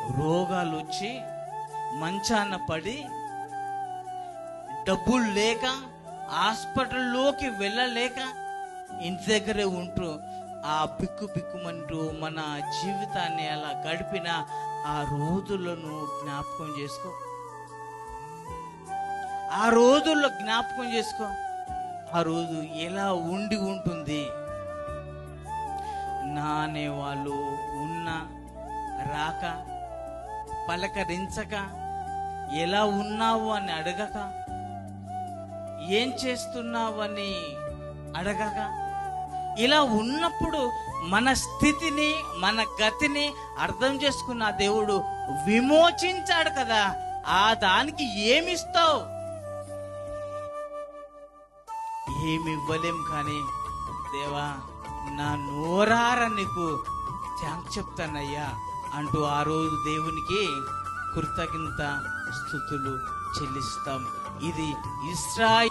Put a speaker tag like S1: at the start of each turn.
S1: రోగాలు వచ్చి మంచాన పడి డబ్బులు లేక హాస్పిటల్లోకి వెళ్ళలేక ఇంటి దగ్గరే ఉంటూ ఆ బిక్కుమంటూ మన జీవితాన్ని అలా గడిపిన ఆ రోజులను జ్ఞాపకం చేసుకో. ఆ రోజుల్లో జ్ఞాపకం చేసుకో. ఆ రోజు ఎలా ఉండి ఉంటుంది. నానే వాళ్ళు ఉన్నా రాక, పలకరించక, ఎలా ఉన్నావు అని అడగక, ఏం చేస్తున్నావు అని అడగక, ఇలా ఉన్నప్పుడు మన స్థితిని మన గతిని అర్థం చేసుకున్న దేవుడు విమోచించాడు కదా. ఆ దానికి ఏమిస్తావు? ఏమి ఇవ్వలేం. కానీ దేవా, నా నోరారా నీకు థ్యాంక్స్ చెప్తానయ్యా అంటూ ఆ రోజు దేవునికి కృతజ్ఞత స్తుతులు చెల్లిస్తాం. ఇది ఇశ్రాయేలు